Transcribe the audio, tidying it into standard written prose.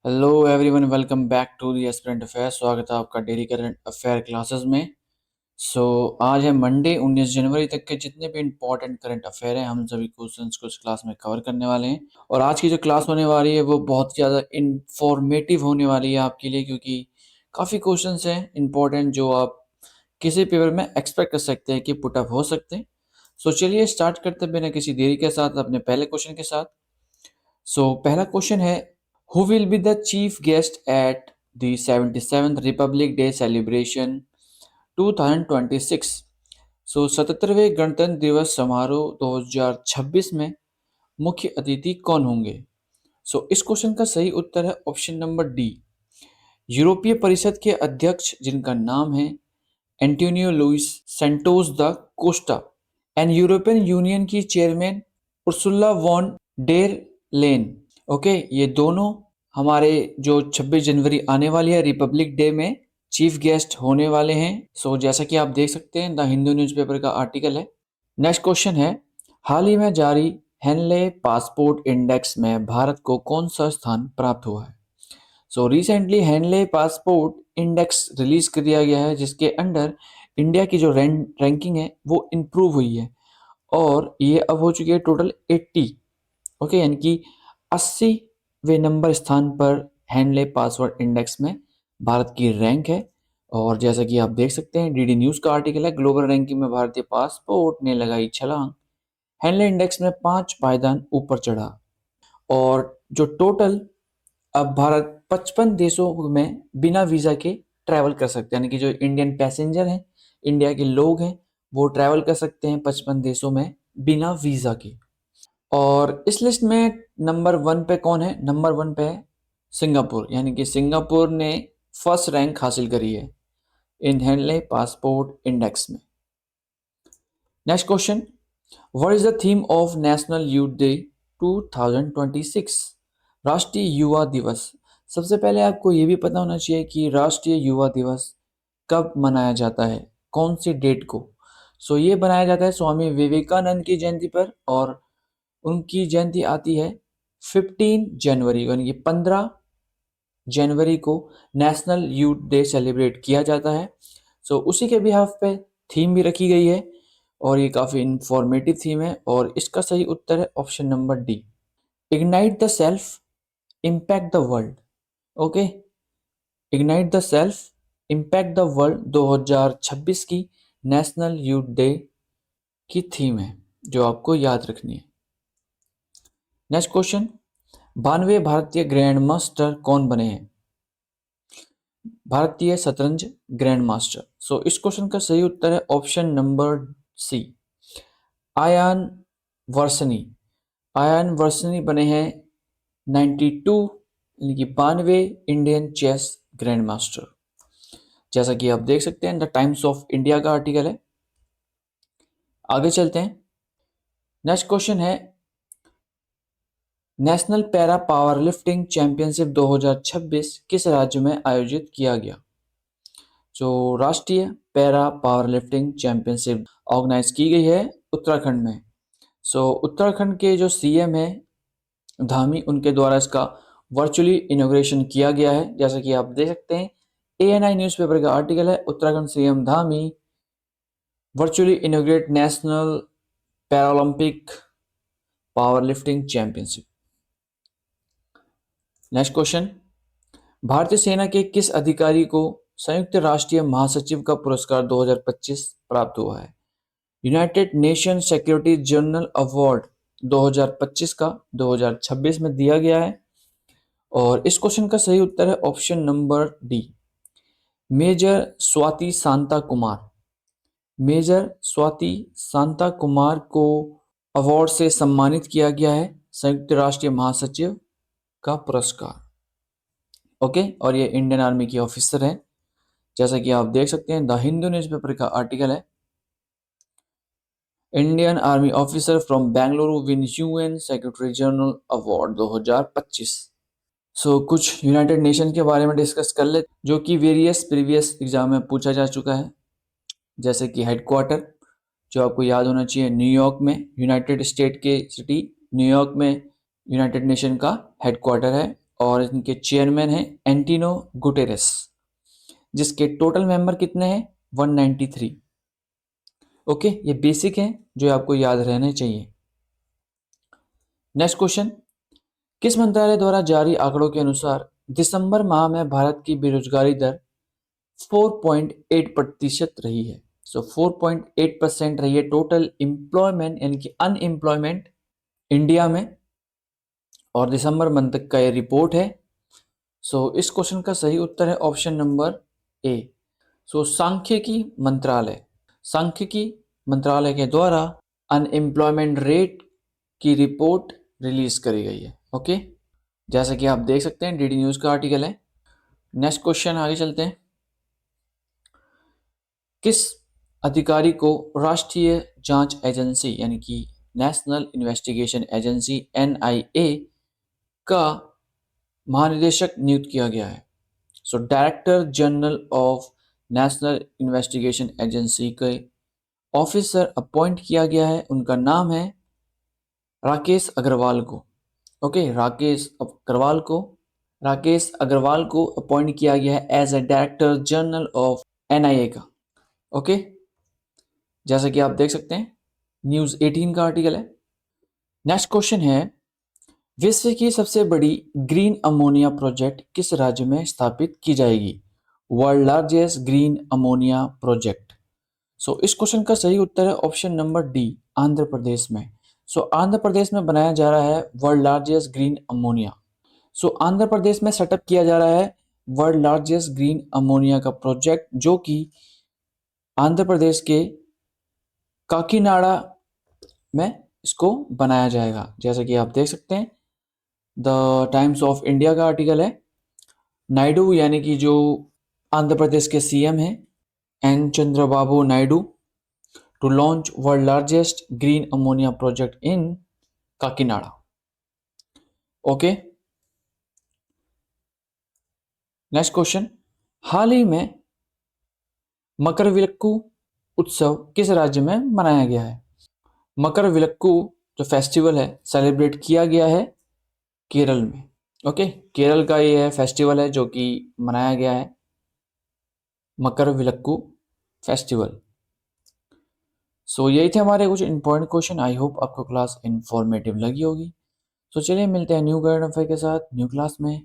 Hello everyone, welcome back to the aspirant affair. स्वागत है आपका डेली करंट अफेयर क्लासेस में। आज है मंडे 19 जनवरी तक के जितने भी इंपॉर्टेंट करंट अफेयर हैं हम सभी क्वेश्चंस को इस क्लास में कवर करने वाले हैं। और आज की जो क्लास होने वाली है वो बहुत ज़्यादा इंफॉर्मेटिव होने वाली है आपके लिए, क्योंकि काफ़ी क्वेश्चंस हैं इंपॉर्टेंट जो आप किसी पेपर में एक्सपेक्ट कर सकते हैं कि पुटअप हो सकते हैं। चलिए स्टार्ट करते हैं बिना किसी देरी के साथ अपने पहले क्वेश्चन के साथ। पहला क्वेश्चन है, who will be the chief guest at the 77th Republic Day celebration 2026? 77वें गणतंत्र दिवस समारोह 2026 में मुख्य अतिथि कौन होंगे? इस क्वेश्चन का सही उत्तर है ऑप्शन नंबर डी, यूरोपीय परिषद के अध्यक्ष जिनका नाम है Antonio Luis Santos da Costa and European Union की chairman Ursula von der Leyen. Okay, ये दोनों हमारे जो 26 जनवरी आने वाली है रिपब्लिक डे में चीफ गेस्ट होने वाले हैं। जैसा कि आप देख सकते हैं, द हिंदू न्यूज़पेपर का आर्टिकल है। नेक्स्ट क्वेश्चन है, हाल ही में जारी हेनले पासपोर्ट इंडेक्स में भारत को कौन सा स्थान प्राप्त हुआ है? Recently Henley passport index release कर दिया गया है, जिसके अंडर इंडिया की जो रैंकिंग है वो इम्प्रूव हुई है और ये अब हो चुकी है टोटल 80। ओके, यानी कि 80वें नंबर स्थान पर हेनले पासवर्ड इंडेक्स में भारत की रैंक है। और जैसा कि आप देख सकते हैं, डीडी न्यूज़ का आर्टिकल है, ग्लोबल रैंकिंग में भारतीय पासपोर्ट ने लगाई छलांग, हेनले इंडेक्स में 5 पायदान ऊपर चढ़ा। और जो टोटल अब भारत 55 देशों में बिना वीज़ा के ट्रैवल कर सकते हैं, यानी कि जो इंडियन पैसेंजर हैं, इंडिया के लोग हैं, वो ट्रैवल कर सकते हैं 55 देशों में बिना वीज़ा के। और इस लिस्ट में नंबर 1 पे कौन है? नंबर 1 पे है सिंगापुर, यानी कि सिंगापुर ने फर्स्ट रैंक हासिल करी है इन हेनले पासपोर्ट इंडेक्स में। Next question, what is the theme of national youth day 2026? राष्ट्रीय युवा दिवस। सबसे पहले आपको ये भी पता होना चाहिए कि राष्ट्रीय युवा दिवस कब मनाया जाता है, कौन सी डेट को। ये बनाया जाता है स्वामी विवेकानंद की जयंती पर, और उनकी जयंती आती है 15 जनवरी को, यानी कि 15 जनवरी को नेशनल यूथ डे सेलिब्रेट किया जाता है। उसी के बिहाफ पे थीम भी रखी गई है और ये काफ़ी इंफॉर्मेटिव थीम है और इसका सही उत्तर है option number D, ignite the self impact the world. Okay, ignite the self impact the world 2026 की नेशनल यूथ डे की थीम है जो आपको याद रखनी है। नेक्स्ट क्वेश्चन, 92 भारतीय ग्रैंड मास्टर कौन बने हैं? भारतीय शतरंज ग्रैंड मास्टर। इस क्वेश्चन का सही उत्तर है option number C, Ayan Varshney. Ayan Varshney बने हैं 92 यानी कि 92 इंडियन चेस ग्रैंड मास्टर। जैसा कि आप देख सकते हैं, द टाइम्स ऑफ इंडिया का आर्टिकल है। आगे चलते हैं। नेक्स्ट क्वेश्चन है, national para power lifting championship 2026 किस राज्य में आयोजित किया गया? राष्ट्रीय para power lifting championship organise की गई है उत्तराखंड में। उत्तराखंड के जो सीएम है धामी, उनके द्वारा इसका वर्चुअली इनॉग्रेशन किया गया है। जैसा कि आप देख सकते हैं, एएनआई न्यूज़पेपर का आर्टिकल है, Uttarakhand CM Dhami virtually inaugurate national Paralympic power lifting championship. Next question, भारतीय सेना के किस अधिकारी को संयुक्त राष्ट्रीय महासचिव का पुरस्कार 2025 प्राप्त हुआ है? United nation security general award 2025 का 2026 में दिया गया है और इस क्वेश्चन का सही उत्तर है option number D, Major Swati Shanta Kumar. Major Swati Shanta Kumar को अवार्ड से सम्मानित किया गया है संयुक्त राष्ट्रीय महासचिव का पुरस्कार। ओके, और ये इंडियन आर्मी की ऑफिसर हैं। जैसा कि आप देख सकते हैं, द हिंदू न्यूज़पेपर का आर्टिकल है, Indian army officer from Bengaluru win UN secretary general award 2025। कुछ यूनाइटेड नेशन के बारे में डिस्कस कर ले जो कि वेरियस प्रीवियस एग्जाम में पूछा जा चुका है। जैसे कि हेडक्वार्टर, जो आपको याद होना चाहिए, न्यूयॉर्क में, यूनाइटेड स्टेट के सिटी न्यूयॉर्क में यूनाइटेड नेशन का हेडक्वार्टर है। और इनके चेयरमैन हैं एंटिनो गुटेरेस, जिसके टोटल मेंबर कितने हैं 193। ओके, ये बेसिक है जो आपको याद रहने चाहिए। नेक्स्ट क्वेश्चन, किस मंत्रालय द्वारा जारी आंकड़ों के अनुसार दिसंबर माह में भारत की बेरोजगारी दर 4.8% रही है? सो 4.8% रही है टोटल एम्प्लॉयमेंट यानी कि अनएम्प्लॉयमेंट इंडिया में, और दिसंबर मंथ तक का ये रिपोर्ट है। सो इस क्वेश्चन का सही उत्तर है ऑप्शन नंबर ए। सो सांख्यिकी मंत्रालय के द्वारा अनएम्प्लॉयमेंट रेट की रिपोर्ट रिलीज करी गई है। ओके, जैसा कि आप देख सकते हैं डीडी न्यूज का आर्टिकल है। नेक्स्ट क्वेश्चन आगे चलते हैं। किस अधिकारी को राष्ट्रीय जांच एजेंसी यानी कि नेशनल इन्वेस्टिगेशन एजेंसी एनआईए का महानिदेशक नियुक्त किया गया है? So director general of national investigation agency के ऑफिसर अपॉइंट किया गया है, उनका नाम है राकेश अग्रवाल को। ओके, राकेश अग्रवाल को अपॉइंट किया गया है as a director general of NIA का। ओके, जैसा कि आप देख सकते हैं न्यूज 18 का आर्टिकल है। नेक्स्ट क्वेश्चन है, विश्व की सबसे बड़ी ग्रीन अमोनिया प्रोजेक्ट किस राज्य में स्थापित की जाएगी? World largest green ammonia project. So इस क्वेश्चन का सही उत्तर है option number D, Andhra Pradesh में। सो आंध्र प्रदेश में बनाया जा रहा है world largest green ammonia. So Andhra Pradesh में सेटअप किया जा रहा है वर्ल्ड लार्जेस्ट ग्रीन अमोनिया का प्रोजेक्ट, जो कि आंध्र प्रदेश के काकीनाडा में इसको बनाया जाएगा। जैसा कि आप देख सकते हैं द टाइम्स ऑफ इंडिया का आर्टिकल है। नायडू यानी कि जो आंध्र प्रदेश के सीएम हैं N Chandrababu Naidu to launch world largest green ammonia project in Kakinada. Okay, next question, हाल ही में मकरविलक्कू उत्सव किस राज्य में मनाया गया है? मकरविलक्कू जो फेस्टिवल है सेलिब्रेट किया गया है केरल में। ओके, केरल का ये है फेस्टिवल है जो कि मनाया गया है मकरविलक्कू फेस्टिवल। सो यही थे हमारे कुछ इंपॉर्टेंट क्वेश्चन। आई होप आपको क्लास इंफॉर्मेटिव लगी होगी। सो चलिए मिलते हैं न्यू करंट अफेयर के साथ न्यू क्लास में।